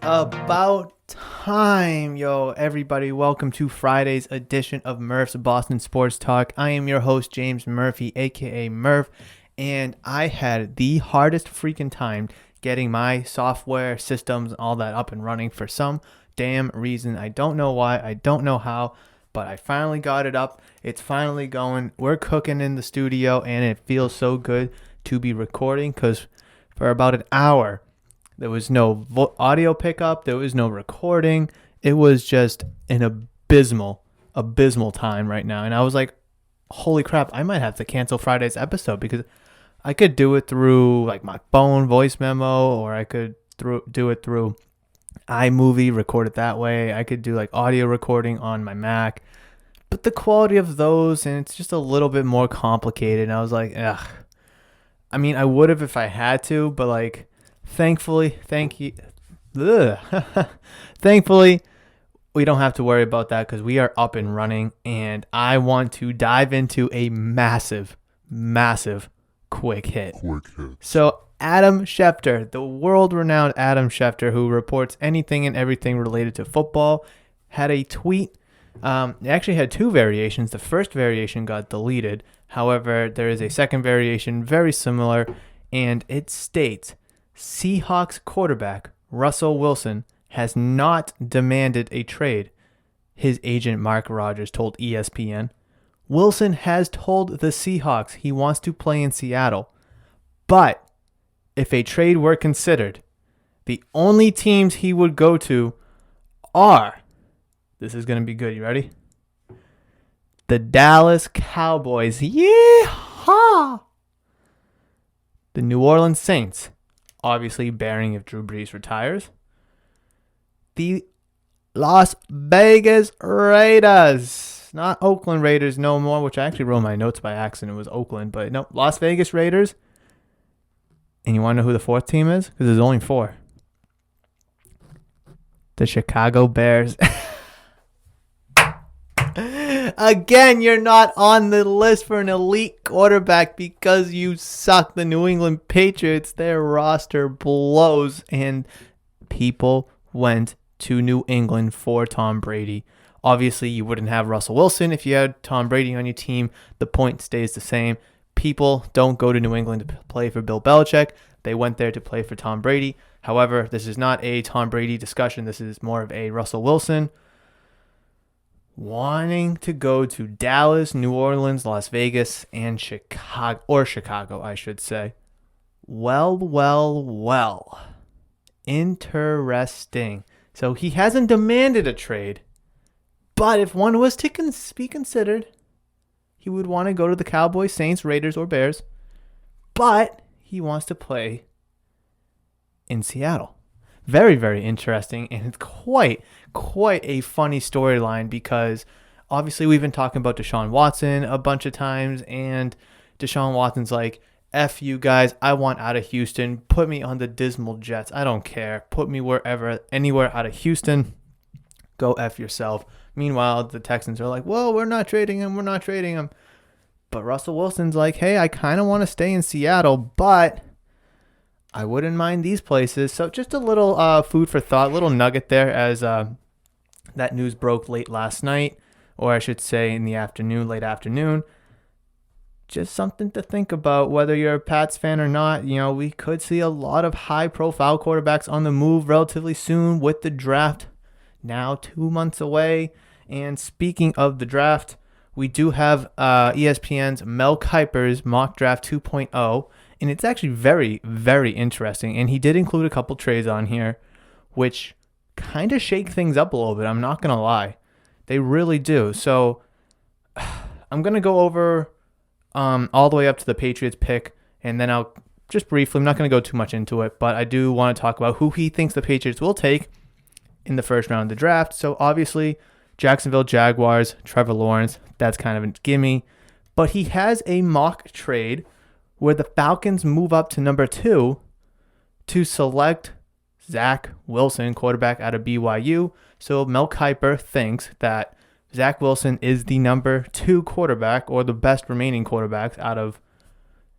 about time. Yo, everybody, welcome to Friday's edition of Murph's Boston Sports Talk. I am your host, James Murphy, aka Murph, and I had the hardest freaking time getting my software, systems, all that up and running for some damn reason. I don't know why, I don't know how, but I finally got it up. It's finally going. We're cooking in the studio, and it feels so good to be recording because for about an hour, there was no audio pickup. There was no recording. It was just an abysmal time right now. And I was like, holy crap, I might have to cancel Friday's episode because I could do it through like my phone voice memo, or I could do it through iMovie, record it that way. I could do like audio recording on my Mac. But the quality of those, and it's just a little bit more complicated. And I was like, ugh. I mean, I would have if I had to, but like, thankfully, thankfully, we don't have to worry about that because we are up and running, and I want to dive into a massive quick hit. So Adam Schefter, the world-renowned Adam Schefter, who reports anything and everything related to football, had a tweet. It actually had two variations. The first variation got deleted. However, there is a second variation very similar, and it states, Seahawks quarterback Russell Wilson has not demanded a trade, his agent Mark Rogers told ESPN. Wilson has told the Seahawks he wants to play in Seattle, but if a trade were considered, the only teams he would go to are, this is going to be good, you ready? The Dallas Cowboys, yeehaw! The New Orleans Saints, obviously bearing if Drew Brees retires. The Las Vegas Raiders. Not Oakland Raiders no more, which I actually wrote my notes by accident. It was Oakland, but no, Las Vegas Raiders. And you want to know who the fourth team is? Because there's only four. The Chicago Bears. Again, you're not on the list for an elite quarterback because you suck. The New England Patriots, their roster blows, and people went to New England for Tom Brady. Obviously, you wouldn't have Russell Wilson if you had Tom Brady on your team. The point stays the same. People don't go to New England to play for Bill Belichick. They went there to play for Tom Brady. However, this is not a Tom Brady discussion. This is more of a Russell Wilson wanting to go to Dallas, New Orleans, Las Vegas, and Chicago, I should say. Well. Interesting. So he hasn't demanded a trade, but if one was to be considered, he would want to go to the Cowboys, Saints, Raiders, or Bears, but he wants to play in Seattle. Very, very interesting, and it's quite a funny storyline because obviously we've been talking about Deshaun Watson a bunch of times, and Deshaun Watson's like, F you guys, I want out of Houston. Put me on the dismal Jets. I don't care. Put me anywhere out of Houston. Go F yourself. Meanwhile, the Texans are like, well, we're not trading him. But Russell Wilson's like, hey, I kind of want to stay in Seattle, but I wouldn't mind these places. So just a little food for thought, little nugget there as that news broke late last night, or I should say in the afternoon, late afternoon. Just something to think about, whether you're a Pats fan or not. You know, we could see a lot of high-profile quarterbacks on the move relatively soon with the draft now 2 months away. And speaking of the draft, we do have ESPN's Mel Kiper's Mock Draft 2.0, and it's actually very, very interesting. And he did include a couple trades on here, which kind of shake things up a little bit. I'm not going to lie. They really do. So I'm going to go over all the way up to the Patriots pick, and then I'll just briefly, I'm not going to go too much into it, but I do want to talk about who he thinks the Patriots will take in the first round of the draft. So obviously, Jacksonville Jaguars, Trevor Lawrence, that's kind of a gimme. But he has a mock trade where the Falcons move up to number 2 to select Zach Wilson, quarterback out of BYU. So Mel Kiper thinks that Zach Wilson is the number 2 quarterback, or the best remaining quarterbacks out of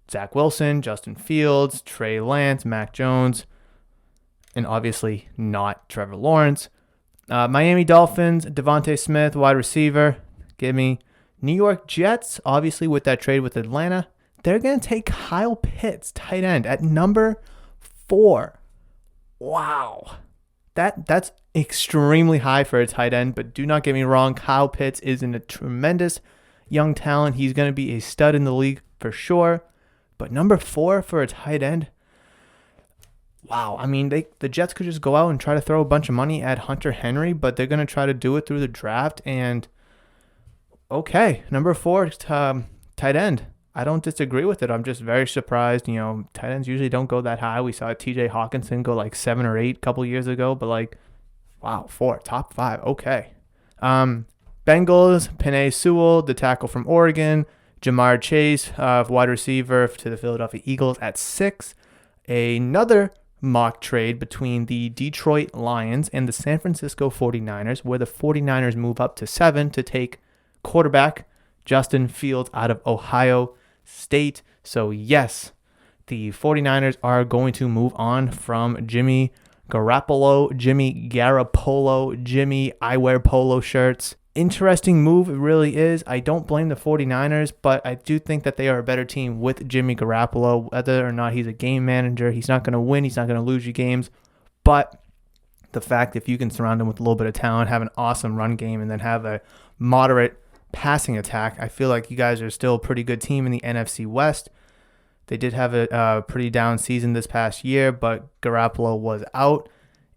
Zach Wilson, Justin Fields, Trey Lance, Mac Jones. and obviously not Trevor Lawrence. Miami Dolphins, Devontae Smith, wide receiver. Give me New York Jets, obviously with that trade with Atlanta. They're going to take Kyle Pitts, tight end, at number 4. Wow. That's extremely high for a tight end, but do not get me wrong. Kyle Pitts is a tremendous young talent. He's going to be a stud in the league for sure. But number 4 for a tight end, wow. I mean, the Jets could just go out and try to throw a bunch of money at Hunter Henry, but they're going to try to do it through the draft. And okay, number 4 tight end. I don't disagree with it. I'm just very surprised. Tight ends usually don't go that high. We saw TJ Hawkinson go like 7 or 8 a couple years ago, but like, wow, 4, top 5. Okay. Bengals, Penei Sewell, the tackle from Oregon, Jamar Chase, wide receiver to the Philadelphia Eagles at 6. Another mock trade between the Detroit Lions and the San Francisco 49ers, where the 49ers move up to 7 to take quarterback Justin Fields out of Ohio State. So yes, the 49ers are going to move on from Jimmy Garoppolo, Jimmy, I wear polo shirts. Interesting move, it really is. I don't blame the 49ers, but I do think that they are a better team with Jimmy Garoppolo, whether or not he's a game manager. He's not going to win. He's not going to lose you games. But the fact if you can surround him with a little bit of talent, have an awesome run game, and then have a moderate passing attack, I feel like you guys are still a pretty good team in the NFC West. They did have a pretty down season this past year, but Garoppolo was out,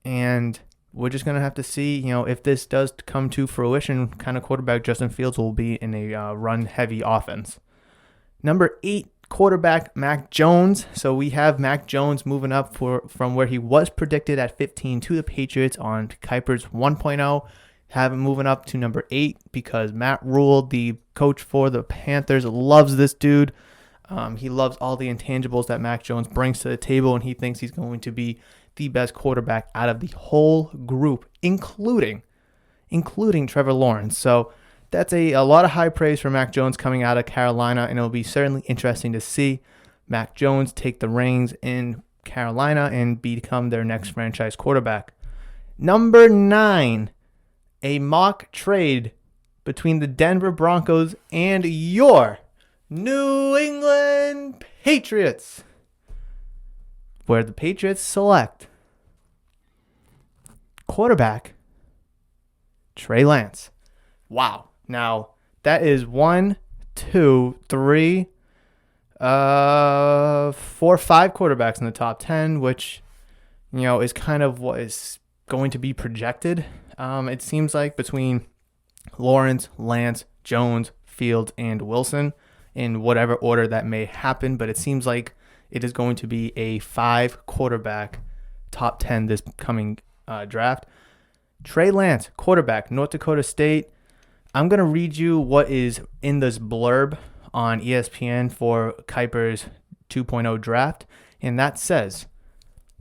and we're just going to have to see, if this does come to fruition, kind of quarterback Justin Fields will be in a run-heavy offense. Number 8, quarterback Mac Jones. So we have Mac Jones moving up from where he was predicted at 15 to the Patriots on Kiper's 1.0. Have him moving up to number 8 because Matt Rule, the coach for the Panthers, loves this dude. He loves all the intangibles that Mac Jones brings to the table, and he thinks he's going to be the best quarterback out of the whole group, including Trevor Lawrence. So that's a lot of high praise for Mac Jones coming out of Carolina, and it'll be certainly interesting to see Mac Jones take the reins in Carolina and become their next franchise quarterback. Number 9, a mock trade between the Denver Broncos and your New England Patriots, where the Patriots select quarterback Trey Lance. Wow. Now, that is 1, 2, 3, 4, 5 quarterbacks in the top 10, which, is kind of what is going to be projected. It seems like between Lawrence, Lance, Jones, Fields, and Wilson, in whatever order that may happen, but it seems like it is going to be a 5 quarterback top 10 this coming draft. Trey Lance, quarterback, North Dakota State. I'm going to read you what is in this blurb on ESPN for Kiper's 2.0 draft, and that says,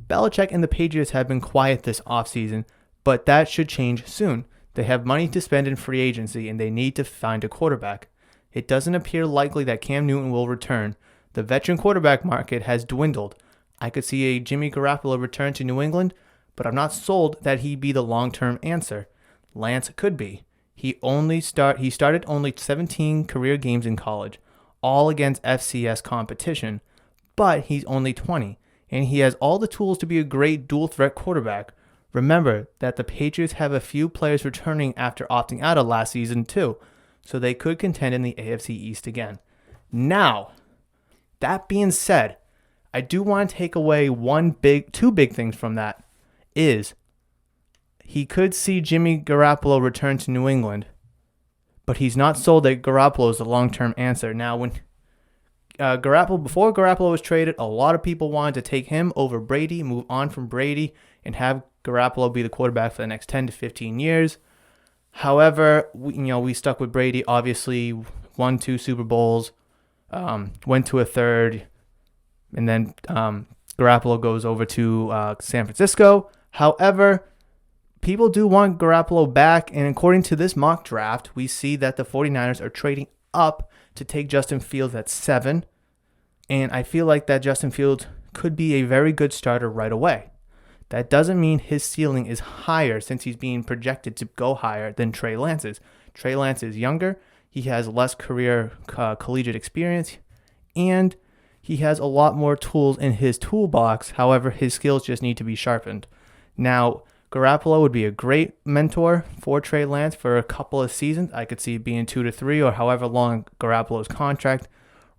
Belichick and the Patriots have been quiet this offseason, but that should change soon. They have money to spend in free agency, and they need to find a quarterback. It doesn't appear likely that Cam Newton will return. The veteran quarterback market has dwindled. I could see a Jimmy Garoppolo return to New England, but I'm not sold that he'd be the long-term answer. Lance could be. He started only 17 career games in college, all against FCS competition, but he's only 20, and he has all the tools to be a great dual-threat quarterback. Remember that the Patriots have a few players returning after opting out of last season too, so they could contend in the AFC East again. Now, that being said, I do want to take away two big things from that. Is he could see Jimmy Garoppolo return to New England, but he's not sold that Garoppolo is the long-term answer. Now, when before Garoppolo was traded, a lot of people wanted to take him over Brady, move on from Brady, and have Garoppolo be the quarterback for the next 10 to 15 years. However, we stuck with Brady. Obviously, won 2 Super Bowls, went to a third, and then Garoppolo goes over to San Francisco. However, people do want Garoppolo back, and according to this mock draft, we see that the 49ers are trading up to take Justin Fields at 7, and I feel like that Justin Fields could be a very good starter right away. That doesn't mean his ceiling is higher since he's being projected to go higher than Trey Lance's. Trey Lance is younger. He has less career collegiate experience, and he has a lot more tools in his toolbox. However, his skills just need to be sharpened. Now, Garoppolo would be a great mentor for Trey Lance for a couple of seasons. I could see it being 2 to 3 or however long Garoppolo's contract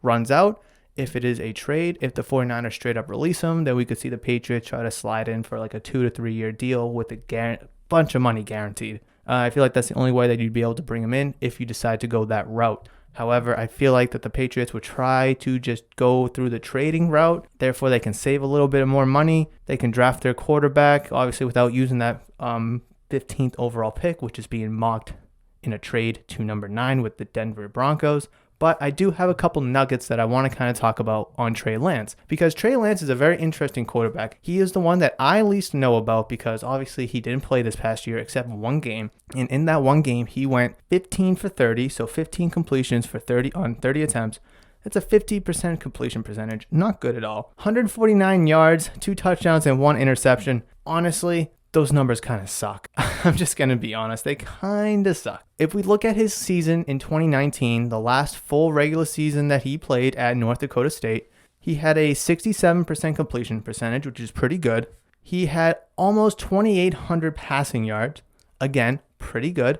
runs out. If it is a trade, if the 49ers straight up release him, then we could see the Patriots try to slide in for like a 2 to 3 year deal with a bunch of money guaranteed. I feel like that's the only way that you'd be able to bring him in if you decide to go that route. However, I feel like that the Patriots would try to just go through the trading route. Therefore, they can save a little bit more money. They can draft their quarterback, obviously without using that 15th overall pick, which is being mocked in a trade to number 9 with the Denver Broncos. But I do have a couple nuggets that I want to kind of talk about on Trey Lance, because Trey Lance is a very interesting quarterback. He is the one that I least know about because obviously he didn't play this past year except one game. And in that one game, he went 15 for 30, so 15 completions for 30 on 30 attempts. That's a 50% completion percentage. Not good at all. 149 yards, 2 touchdowns, and 1 interception. Honestly, those numbers kind of suck. I'm just going to be honest. They kind of suck. If we look at his season in 2019, the last full regular season that he played at North Dakota State, he had a 67% completion percentage, which is pretty good. He had almost 2,800 passing yards. Again, pretty good.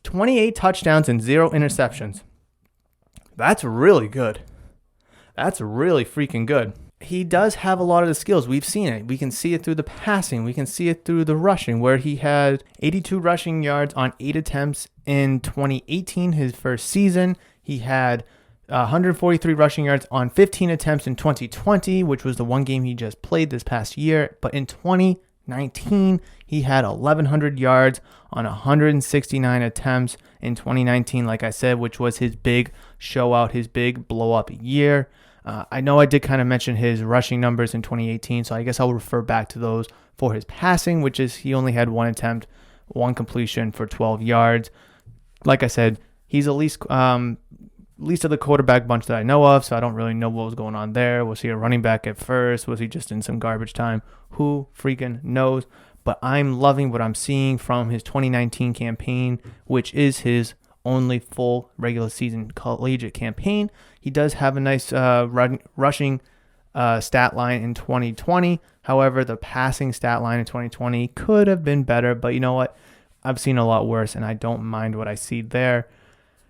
28 touchdowns and 0 interceptions. That's really good. That's really freaking good. He does have a lot of the skills. We've seen it. We can see it through the passing. We can see it through the rushing, where he had 82 rushing yards on 8 attempts in 2018, his first season. He had 143 rushing yards on 15 attempts in 2020, which was the one game he just played this past year. But in 2019, he had 1,100 yards on 169 attempts in 2019, like I said, which was his big show out, his big blow up year. I know I did kind of mention his rushing numbers in 2018, so I guess I'll refer back to those for his passing, which is he only had 1 attempt, 1 completion for 12 yards. Like I said, he's least of the quarterback bunch that I know of, so I don't really know what was going on there. Was he a running back at first? Was he just in some garbage time? Who freaking knows? But I'm loving what I'm seeing from his 2019 campaign, which is his only full regular season collegiate campaign. He does have a nice rushing stat line in 2020. However, the passing stat line in 2020 could have been better, but you know what? I've seen a lot worse, and I don't mind what I see there.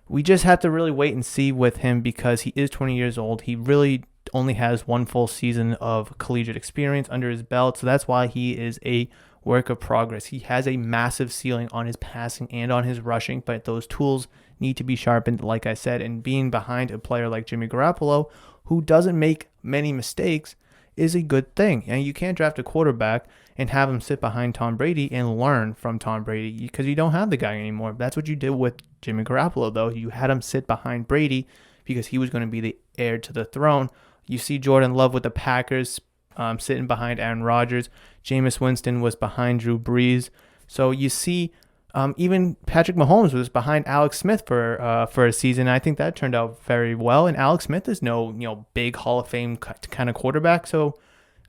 We just have to really wait and see with him because he is 20 years old. He really only has 1 full season of collegiate experience under his belt, so that's why he is a work of progress. He has a massive ceiling on his passing and on his rushing, but those tools need to be sharpened, like I said, and being behind a player like Jimmy Garoppolo, who doesn't make many mistakes, is a good thing. And you can't draft a quarterback and have him sit behind Tom Brady and learn from Tom Brady because you don't have the guy anymore. That's what you did with Jimmy Garoppolo, though. You had him sit behind Brady because he was going to be the heir to the throne. You see Jordan Love with the Packers sitting behind Aaron Rodgers. Jameis Winston was behind Drew Brees. So you see even Patrick Mahomes was behind Alex Smith for a season. I think that turned out very well. And Alex Smith is no big Hall of Fame kind of quarterback. So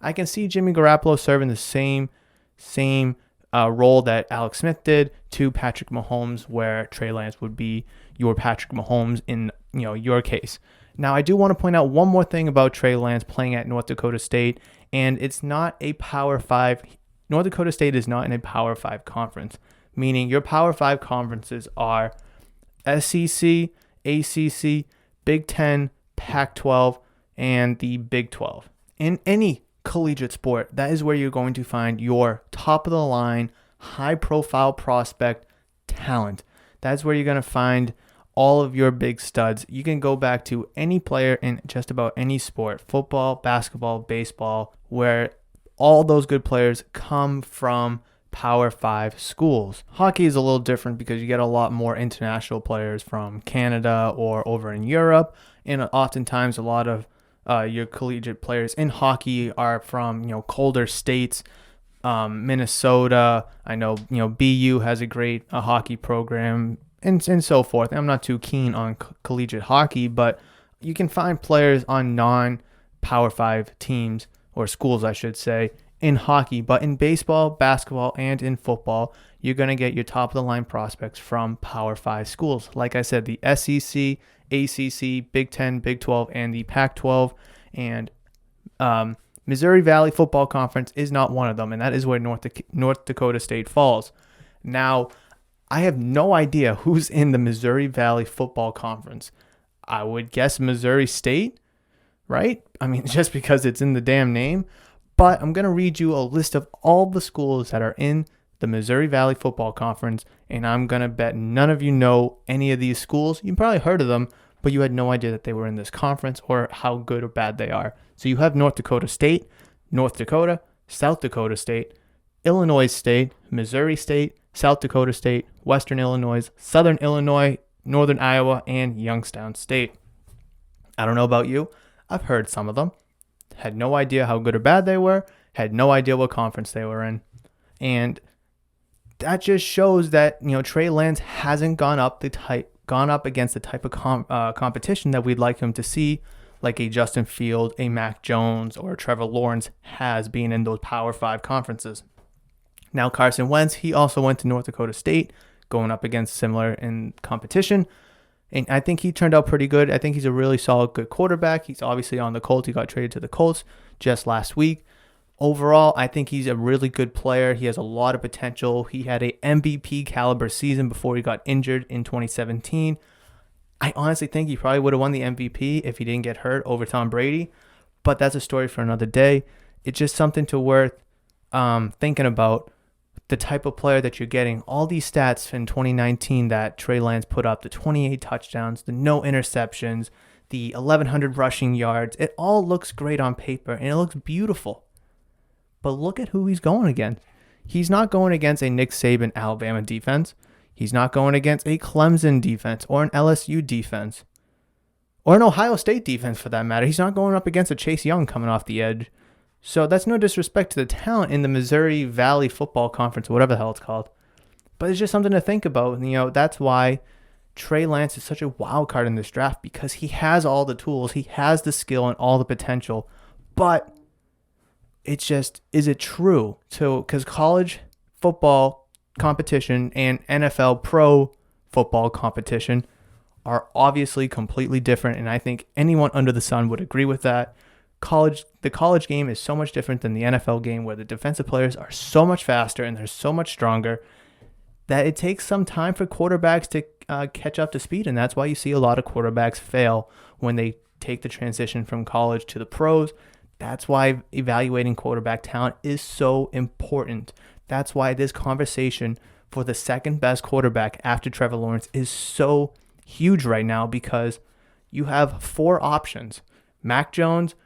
I can see Jimmy Garoppolo serving the same role that Alex Smith did to Patrick Mahomes, where Trey Lance would be your Patrick Mahomes in your case. Now, I do want to point out one more thing about Trey Lance playing at North Dakota State, and it's not a Power 5. North Dakota State is not in a Power 5 conference, meaning your Power 5 conferences are SEC, ACC, Big 10, Pac-12, and the Big 12. In any collegiate sport, that is where you're going to find your top-of-the-line, high-profile prospect talent. That's where you're going to find all of your big studs. You can go back to any player in just about any sport, football, basketball, baseball, where all those good players come from Power 5 schools. Hockey is a little different because you get a lot more international players from Canada or over in Europe, and oftentimes a lot of your collegiate players in hockey are from colder states. Minnesota, I know BU has a great hockey program, and so forth. I'm not too keen on collegiate hockey, but you can find players on non-Power 5 teams, or schools I should say, in hockey, but in baseball, basketball, and in football, you're going to get your top of the line prospects from Power 5 schools. Like I said, the SEC, ACC, Big 10, Big 12, and the Pac 12. And Missouri Valley Football Conference is not one of them, and that is where North Dakota State falls. Now, I have no idea who's in the Missouri Valley Football Conference. I would guess Missouri State, right? I mean, just because it's in the damn name. But I'm going to read you a list of all the schools that are in the Missouri Valley Football Conference, and I'm going to bet none of you know any of these schools. You probably heard of them, but you had no idea that they were in this conference or how good or bad they are. So you have North Dakota State, North Dakota, South Dakota State, Illinois State, Missouri State, South Dakota State, Western Illinois, Southern Illinois, Northern Iowa, and Youngstown State. I don't know about you. I've heard some of them. Had no idea how good or bad they were, had no idea what conference they were in. And that just shows that, Trey Lance hasn't gone up against the type of competition that we'd like him to see, like a Justin Fields, a Mac Jones, or Trevor Lawrence has been in those Power 5 conferences. Now Carson Wentz, he also went to North Dakota State, going up against similar in competition. And I think he turned out pretty good. I think he's a really solid, good quarterback. He's obviously on the Colts. He got traded to the Colts just last week. Overall, I think he's a really good player. He has a lot of potential. He had a MVP caliber season before he got injured in 2017. I honestly think he probably would have won the MVP if he didn't get hurt over Tom Brady. But that's a story for another day. It's just something to worth thinking about. The type of player that you're getting, all these stats in 2019 that Trey Lance put up, the 28 touchdowns, the no interceptions, the 1,100 rushing yards, it all looks great on paper and it looks beautiful. But look at who he's going against. He's not going against a Nick Saban Alabama defense. He's not going against a Clemson defense or an LSU defense or an Ohio State defense for that matter. He's not going up against a Chase Young coming off the edge. So that's no disrespect to the talent in the Missouri Valley Football Conference, whatever the hell it's called. But it's just something to think about. That's why Trey Lance is such a wild card in this draft, because he has all the tools, he has the skill and all the potential. But it's just, is it true? So, because college football competition and NFL pro football competition are obviously completely different, and I think anyone under the sun would agree with that. The college game is so much different than the NFL game, where the defensive players are so much faster and they're so much stronger that it takes some time for quarterbacks to catch up to speed. And that's why you see a lot of quarterbacks fail when they take the transition from college to the pros. That's why evaluating quarterback talent is so important. That's why this conversation for the second best quarterback after Trevor Lawrence is so huge right now, because you have 4 options: Mac Jones,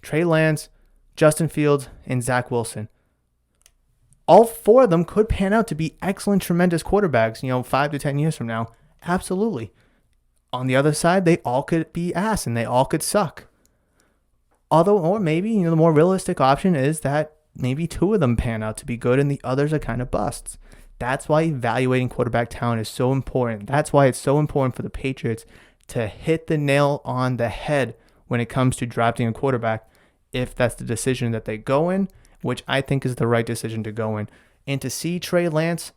Trey Lance, Justin Fields, and Zach Wilson. All 4 of them could pan out to be excellent, tremendous quarterbacks, 5 to 10 years from now. Absolutely. On the other side, they all could be ass and they all could suck. Or maybe, the more realistic option is that maybe 2 of them pan out to be good and the others are kind of busts. That's why evaluating quarterback talent is so important. That's why it's so important for the Patriots to hit the nail on the head when it comes to drafting a quarterback, if that's the decision that they go in, which I think is the right decision to go in. And to see Trey Lance,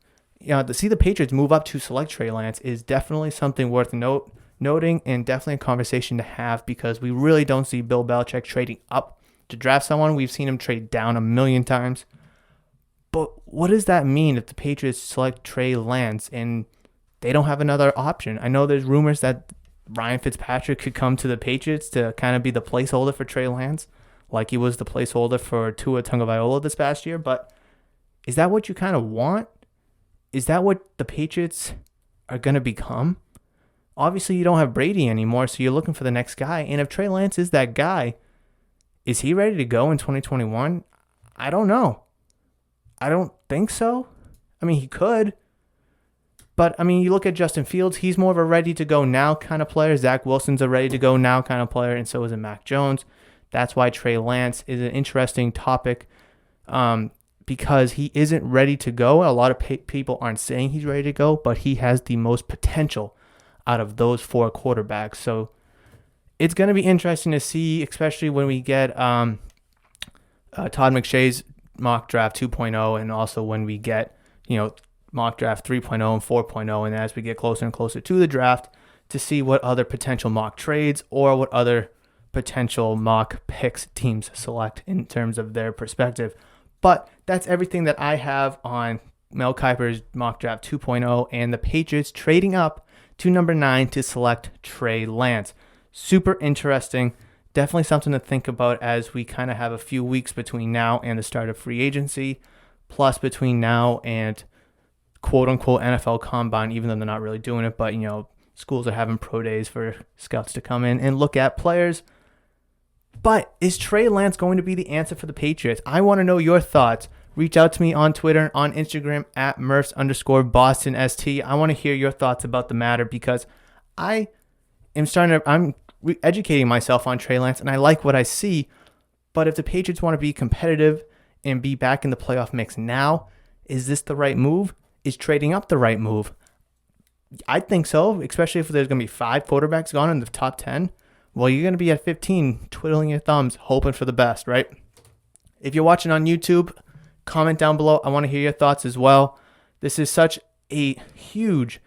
to see the Patriots move up to select Trey Lance is definitely something worth noting, and definitely a conversation to have, because we really don't see Bill Belichick trading up to draft someone. We've seen him trade down a million times. But what does that mean if the Patriots select Trey Lance and they don't have another option? I know there's rumors that Ryan Fitzpatrick could come to the Patriots to kind of be the placeholder for Trey Lance, like he was the placeholder for Tua Tagovailoa this past year. But is that what you kind of want? Is that what the Patriots are going to become? Obviously, you don't have Brady anymore, so you're looking for the next guy. And if Trey Lance is that guy, is he ready to go in 2021? I don't know. I don't think so. I mean, he could. But, you look at Justin Fields, he's more of a ready-to-go-now kind of player. Zach Wilson's a ready-to-go-now kind of player, and so is Mac Jones. That's why Trey Lance is an interesting topic, because he isn't ready to go. A lot of people aren't saying he's ready to go, but he has the most potential out of those 4 quarterbacks. So it's going to be interesting to see, especially when we get Todd McShay's mock draft 2.0, and also when we get, mock draft 3.0 and 4.0, and as we get closer and closer to the draft, to see what other potential mock trades or what other potential mock picks teams select in terms of their perspective. But that's everything that I have on Mel Kiper's mock draft 2.0 and the Patriots trading up to number 9 to select Trey Lance. Super interesting. Definitely something to think about as we kind of have a few weeks between now and the start of free agency, plus between now and quote-unquote NFL Combine, even though they're not really doing it. But, schools are having pro days for scouts to come in and look at players. But is Trey Lance going to be the answer for the Patriots? I want to know your thoughts. Reach out to me on Twitter, on Instagram, at Murphs_BostonST. I want to hear your thoughts about the matter because I'm educating myself on Trey Lance, and I like what I see. But if the Patriots want to be competitive and be back in the playoff mix now, is this the right move? Is trading up the right move? I think so, especially if there's going to be 5 quarterbacks gone in the top 10. Well, you're going to be at 15, twiddling your thumbs, hoping for the best, right? If you're watching on YouTube, comment down below. I want to hear your thoughts as well. This is such a huge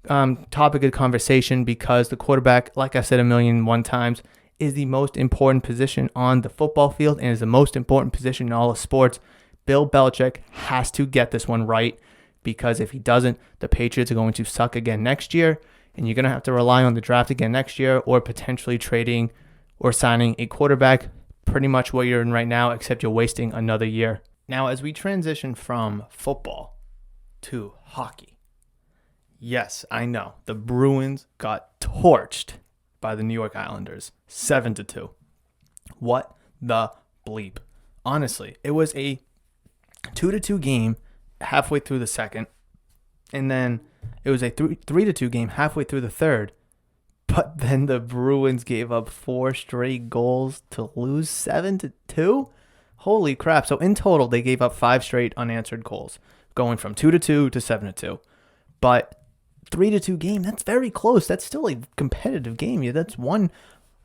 topic of conversation because the quarterback, like I said 1,000,001 times, is the most important position on the football field and is the most important position in all of sports. Bill Belichick has to get this one right because if he doesn't, the Patriots are going to suck again next year, and you're going to have to rely on the draft again next year or potentially trading or signing a quarterback, pretty much what you're in right now, except you're wasting another year. Now, as we transition from football to hockey, yes, I know, the Bruins got torched by the New York Islanders, 7-2. What the bleep? Honestly, it was a 2-2 game halfway through the second, and then it was a 3-2 game halfway through the third, but then the Bruins gave up 4 straight goals to lose 7-2? Holy crap. So in total, they gave up 5 straight unanswered goals, going from 2-2 to 7-2. But 3-2 game, that's very close. That's still a competitive game. Yeah, that's one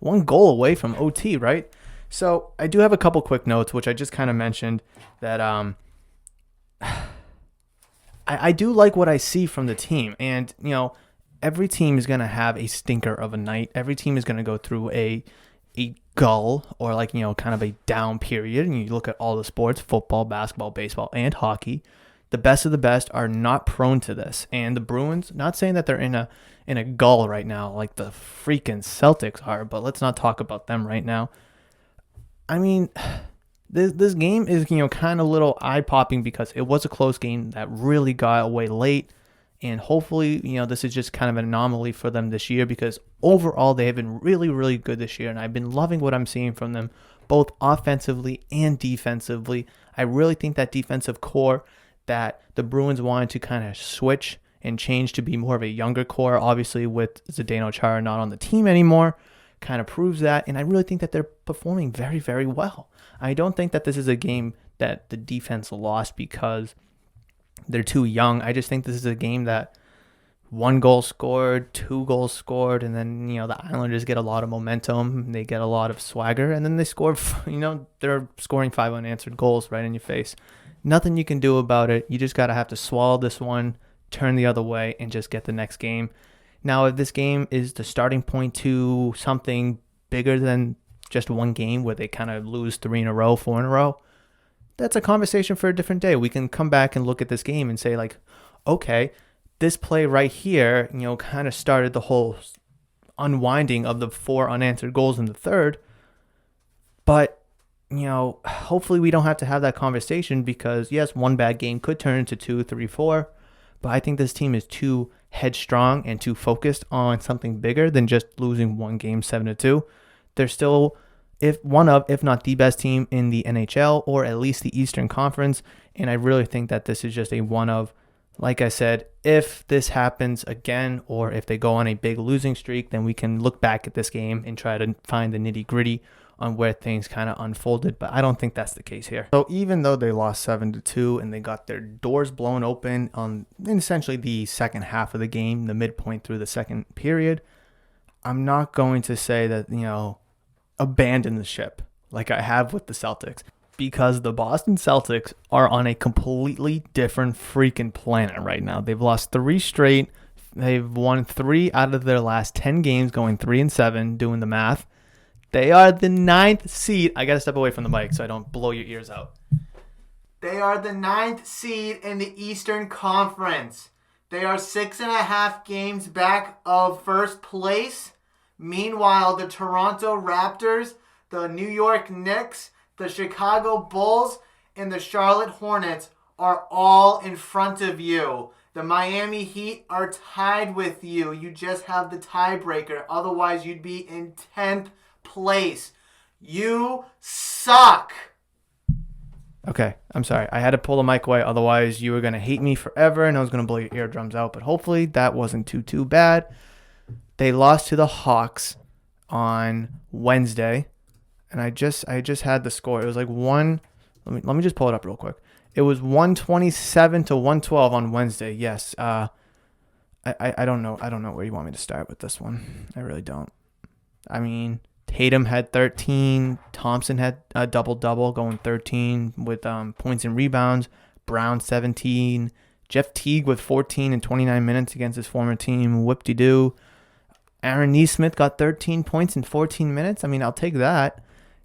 goal away from OT, right? So I do have a couple quick notes, which I just kind of mentioned that I do like what I see from the team. And, every team is going to have a stinker of a night. Every team is going to go through a gull or kind of a down period. And you look at all the sports, football, basketball, baseball, and hockey. The best of the best are not prone to this. And the Bruins, not saying that they're in a gull right now like the freaking Celtics are, but let's not talk about them right now. I mean, this game is, kind of a little eye-popping because it was a close game that really got away late. And hopefully, this is just kind of an anomaly for them this year because overall they have been really, really good this year. And I've been loving what I'm seeing from them, both offensively and defensively. I really think that defensive core that the Bruins wanted to kind of switch and change to be more of a younger core, obviously with Zdeno Chara not on the team anymore, kind of proves that. And I really think that they're performing very, very well. I don't think that this is a game that the defense lost because they're too young. I just think this is a game that 1 goal scored, 2 goals scored, and then, the Islanders get a lot of momentum. They get a lot of swagger, and then they score, they're scoring 5 unanswered goals right in your face. Nothing you can do about it. You just got to have to swallow this one, turn the other way, and just get the next game. Now, if this game is the starting point to something bigger than just one game where they kind of lose 3 in a row, 4 in a row, that's a conversation for a different day. We can come back and look at this game and say, okay, this play right here, kind of started the whole unwinding of the 4 unanswered goals in the third. But, hopefully we don't have to have that conversation because, yes, one bad game could turn into 2, 3, 4. But I think this team is too headstrong and too focused on something bigger than just losing one game 7-2. They're still, if not the best team in the NHL or at least the Eastern Conference. And I really think that this is just a one of, like I said, if this happens again or if they go on a big losing streak, then we can look back at this game and try to find the nitty gritty on where things kind of unfolded. But I don't think that's the case here. So even though they lost 7-2 and they got their doors blown open on essentially the second half of the game, the midpoint through the second period, I'm not going to say that, abandon the ship like I have with the Celtics, because the Boston Celtics are on a completely different freaking planet right now. They've lost 3 straight. They've won 3 out of their last 10 games, going 3-7, doing the math. They are the 9th seed. I got to step away from the mic so I don't blow your ears out. They are the 9th seed in the Eastern Conference. They are 6.5 games back of first place. Meanwhile, the Toronto Raptors, the New York Knicks, the Chicago Bulls, and the Charlotte Hornets are all in front of you. The Miami Heat are tied with you. You just have the tiebreaker. Otherwise, you'd be in 10th place. You suck. Okay, I'm sorry. I had to pull the mic away. Otherwise, you were going to hate me forever, and I was going to blow your eardrums out. But hopefully, that wasn't too bad. They lost to the Hawks on Wednesday, and I just had the score. It was like let me just pull it up real quick. It was 127 to 112 on Wednesday. Yes. I don't know where you want me to start with this one. I really don't. I mean, Tatum had 13. Thompson had a double-double, going 13 with points and rebounds. Brown, 17. Jeff Teague with 14 in 29 minutes against his former team. Whoop-de-doo. Aaron Nesmith got 13 points in 14 minutes. I mean, I'll take that.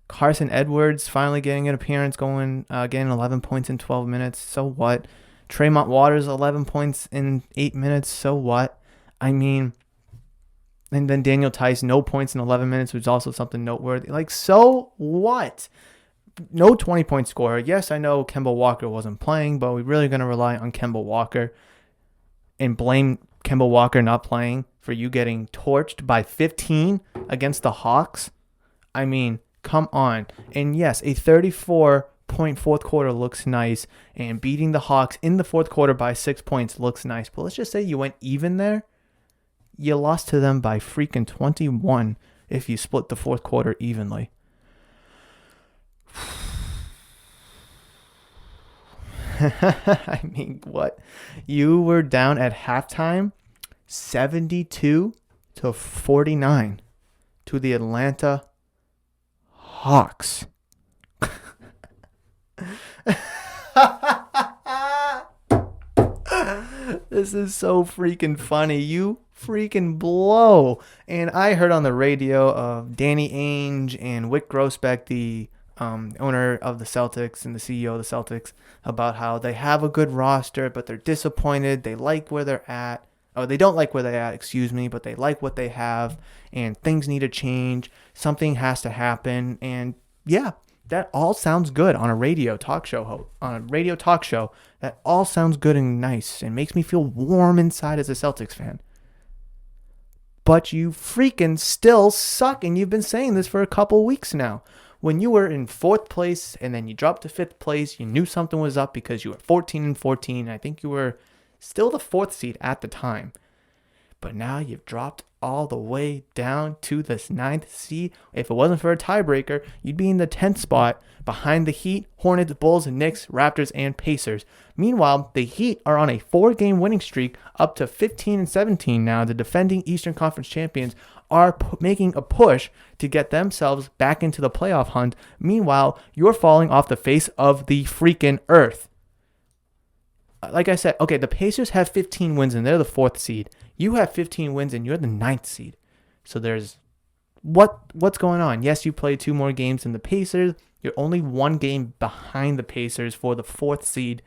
Carson Edwards finally getting an appearance, getting 11 points in 12 minutes. So what? Tremont Waters, 11 points in 8 minutes. So what? I mean, and then Daniel Tice, no points in 11 minutes, which is also something noteworthy. Like, so what? No 20-point scorer. Yes, I know Kemba Walker wasn't playing, but we're really going to rely on Kemba Walker and blame Kemba Walker not playing for you getting torched by 15 against the Hawks? I mean, come on. And yes, a 34-point fourth quarter looks nice, and beating the Hawks in the fourth quarter by 6 points looks nice. But let's just say you went even there. You lost to them by freaking 21 if you split the fourth quarter evenly. I mean, what? You were down at halftime 72-49 to the Atlanta Hawks. This is so freaking funny. You freaking blow. And I heard on the radio of Danny Ainge and Whit Grousbeck, the owner of the Celtics and the CEO of the Celtics, about how they have a good roster, but they're disappointed. They like where they're at. Oh, they don't like where they're at, but they like what they have, and things need to change. Something has to happen. And yeah, that all sounds good on a radio talk show. That all sounds good and nice and makes me feel warm inside as a Celtics fan. But you freaking still suck, and you've been saying this for a couple weeks now. When you were in 4th place and then you dropped to 5th place, you knew something was up because you were 14-14. I think you were still the 4th seed at the time. But now you've dropped all the way down to this 9th seed. If it wasn't for a tiebreaker, you'd be in the 10th spot behind the Heat, Hornets, Bulls, Knicks, Raptors, and Pacers. Meanwhile, the Heat are on a 4-game winning streak up to 15-17 now. The defending Eastern Conference champions are making a push to get themselves back into the playoff hunt. Meanwhile, you're falling off the face of the freaking earth. Like I said, okay, the Pacers have 15 wins and they're the 4th seed. You have 15 wins and you're the 9th seed. So there's what's going on? Yes, you played 2 more games than the Pacers. You're only 1 game behind the Pacers for the 4th seed.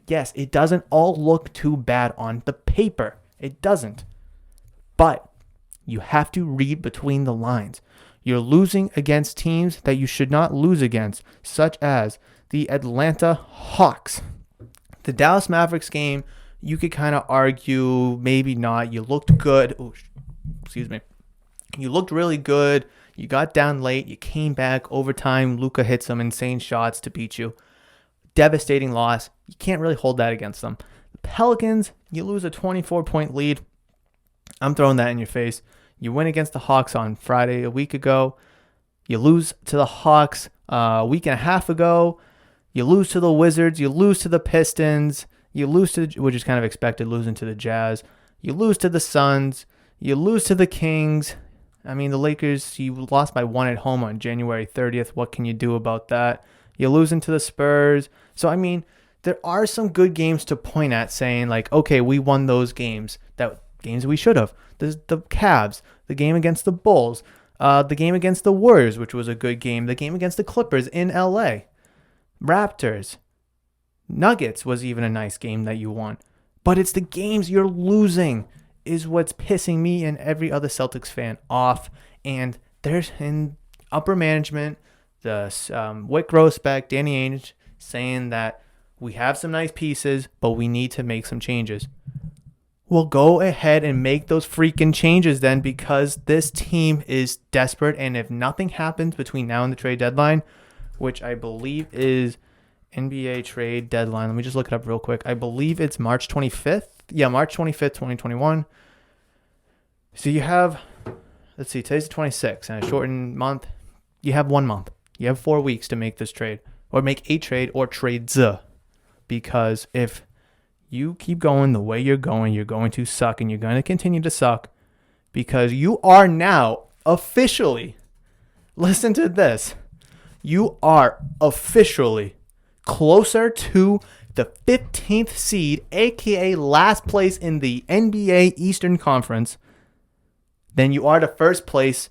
Yes, it doesn't all look too bad on the paper. It doesn't. But you have to read between the lines. You're losing against teams that you should not lose against, such as the Atlanta Hawks. The Dallas Mavericks game, you could kind of argue, maybe not. You looked good. You looked really good. You got down late. You came back. Overtime, Luka hit some insane shots to beat you. Devastating loss. You can't really hold that against them. The Pelicans, you lose a 24-point lead. I'm throwing that in your face. You win against the Hawks on Friday a week ago. You lose to the Hawks a week and a half ago. You lose to the Wizards. You lose to the Pistons. You lose to, which is kind of expected, losing to the Jazz. You lose to the Suns. You lose to the Kings. I mean, the Lakers, you lost by 1 at home on January 30th. What can you do about that? You're losing to the Spurs. So, I mean, there are some good games to point at saying, like, okay, we won those games. Games we should have. The Cavs, the game against the Bulls, the game against the Warriors, which was a good game, the game against the Clippers in LA, Raptors, Nuggets was even a nice game that you won. But it's the games you're losing is what's pissing me and every other Celtics fan off. And there's in upper management, the Wick Grossbeck, Danny Ainge saying that we have some nice pieces, but we need to make some changes. Well, go ahead and make those freaking changes then, because this team is desperate. And if nothing happens between now and the trade deadline, which I believe is NBA trade deadline. Let me just look it up real quick. I believe it's March 25th. Yeah, March 25th, 2021. So you have, let's see, today's the 26th, and a shortened month. You have 1 month. You have 4 weeks to make this trade, or make a trade, or trades. Because if you keep going the way you're going to suck, and you're going to continue to suck, because you are now officially, listen to this, you are officially closer to the 15th seed, aka last place in the NBA Eastern Conference, than you are to first place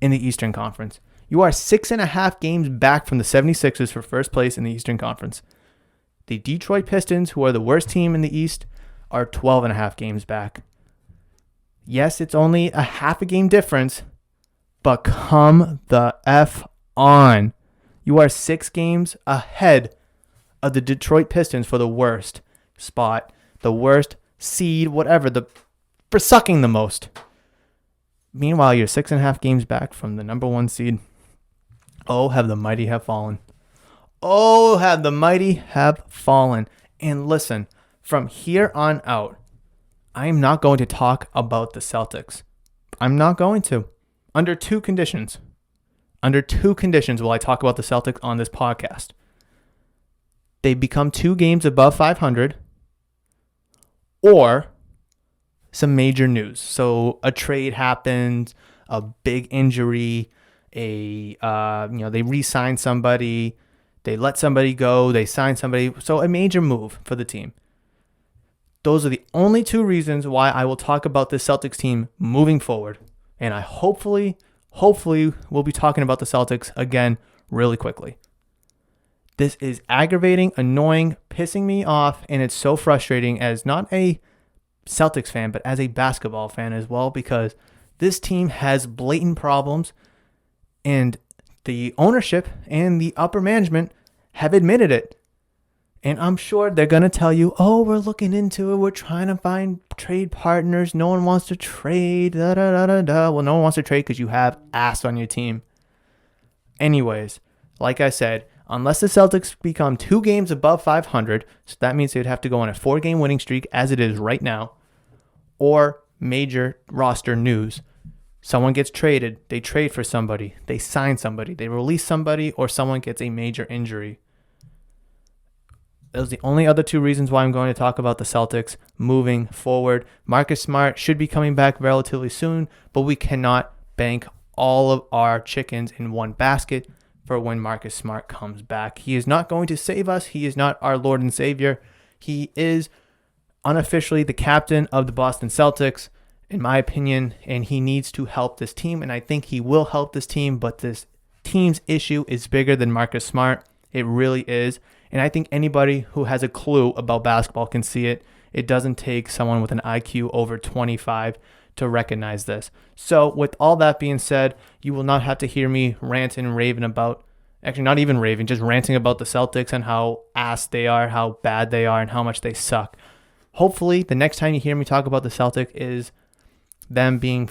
in the Eastern Conference. You are 6.5 games back from the 76ers for first place in the Eastern Conference. The Detroit Pistons, who are the worst team in the East, are 12.5 games back. Yes, it's only a half a game difference, but come the F on. You are 6 games ahead of the Detroit Pistons for the worst spot, the worst seed, whatever, for sucking the most. Meanwhile, you're 6.5 games back from the number 1 seed. Oh, have the mighty have fallen. Oh, have the mighty have fallen. And listen, from here on out, I'm not going to talk about the Celtics. I'm not going to. Under 2 conditions. Under 2 conditions will I talk about the Celtics on this podcast. They become 2 games above 500, or some major news. So a trade happens, a big injury, they re-sign somebody, they let somebody go, they sign somebody. So a major move for the team. Those are the only 2 reasons why I will talk about this Celtics team moving forward. And I hopefully we'll be talking about the Celtics again really quickly. This is aggravating, annoying, pissing me off, and it's so frustrating as not a Celtics fan, but as a basketball fan as well, because this team has blatant problems, and the ownership and the upper management have admitted it. And I'm sure they're going to tell you, oh, we're looking into it. We're trying to find trade partners. No one wants to trade. Da, da, da, da, da. Well, no one wants to trade because you have ass on your team. Anyways, like I said, unless the Celtics become 2 games above 500, so that means they'd have to go on a 4-game winning streak as it is right now, or major roster news. Someone gets traded, they trade for somebody, they sign somebody, they release somebody, or someone gets a major injury. Those are the only other 2 reasons why I'm going to talk about the Celtics moving forward. Marcus Smart should be coming back relatively soon, but we cannot bank all of our chickens in one basket for when Marcus Smart comes back. He is not going to save us. He is not our Lord and Savior. He is unofficially the captain of the Boston Celtics, in my opinion, and he needs to help this team, and I think he will help this team, but this team's issue is bigger than Marcus Smart. It really is, and I think anybody who has a clue about basketball can see it. It doesn't take someone with an IQ over 25 to recognize this. So with all that being said, you will not have to hear me rant and raving about, actually not even raving, just ranting about the Celtics and how ass they are, how bad they are, and how much they suck. Hopefully the next time you hear me talk about the Celtics is them being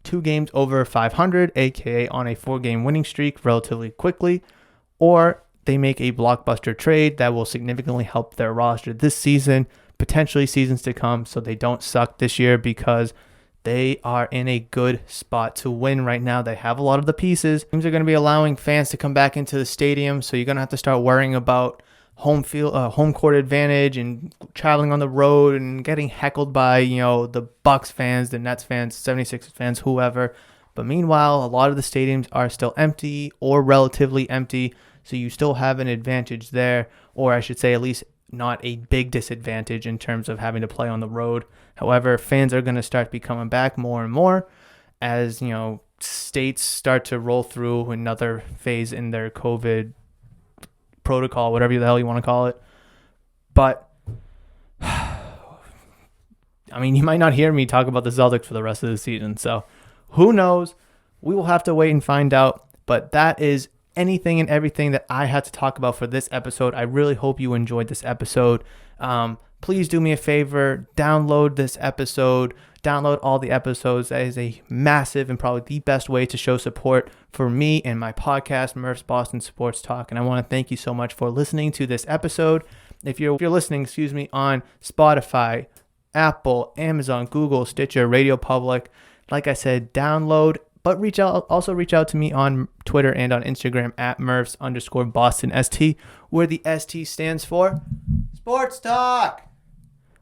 2 games over 500, aka on a 4-game winning streak relatively quickly, or they make a blockbuster trade that will significantly help their roster this season, potentially seasons to come, so they don't suck this year, because they are in a good spot to win right now. They have a lot of the pieces. Teams are going to be allowing fans to come back into the stadium, so you're going to have to start worrying about home court advantage and traveling on the road and getting heckled by, the Bucks fans, the Nets fans, 76ers fans, whoever. But meanwhile, a lot of the stadiums are still empty or relatively empty. So you still have an advantage there, or I should say at least not a big disadvantage in terms of having to play on the road. However, fans are going to start becoming back more and more as, states start to roll through another phase in their COVID protocol, whatever the hell you want to call it. But you might not hear me talk about the Celtics for the rest of the season. So who knows? We will have to wait and find out. But that is anything and everything that I had to talk about for this episode. I really hope you enjoyed this episode. Please do me a favor, download this episode, download all the episodes. That is a massive and probably the best way to show support for me and my podcast, Murph's Boston Sports Talk. And I want to thank you so much for listening to this episode. If you're listening, on Spotify, Apple, Amazon, Google, Stitcher, Radio Public, like I said, download. But reach out to me on Twitter and on Instagram at Murphs_BostonST, where the ST stands for Sports Talk.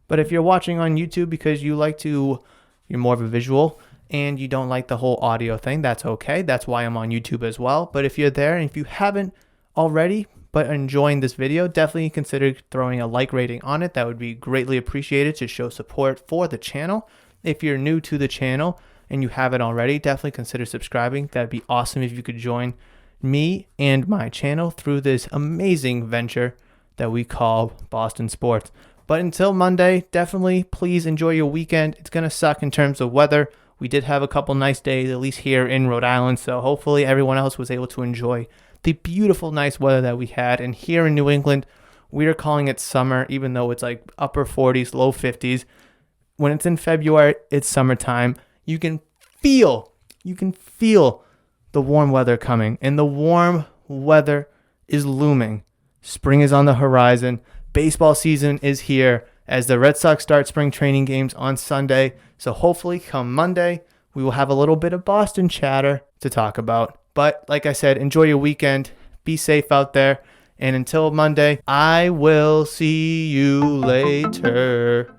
But if you're watching on YouTube because you're more of a visual and you don't like the whole audio thing, that's okay. That's why I'm on YouTube as well. But if you're there and if you haven't already but enjoying this video, definitely consider throwing a like rating on it. That would be greatly appreciated to show support for the channel. If you're new to the channel and you haven't already, definitely consider subscribing. That'd be awesome if you could join me and my channel through this amazing venture that we call Boston Sports. But until Monday, definitely please enjoy your weekend. It's going to suck in terms of weather. We did have a couple nice days, at least here in Rhode Island. So hopefully everyone else was able to enjoy the beautiful, nice weather that we had. And here in New England, we are calling it summer, even though it's like upper 40s, low 50s. When it's in February, it's summertime. You can feel the warm weather coming. And the warm weather is looming. Spring is on the horizon. Baseball season is here as the Red Sox start spring training games on Sunday. So hopefully come Monday, we will have a little bit of Boston chatter to talk about. But like I said, enjoy your weekend. Be safe out there. And until Monday, I will see you later.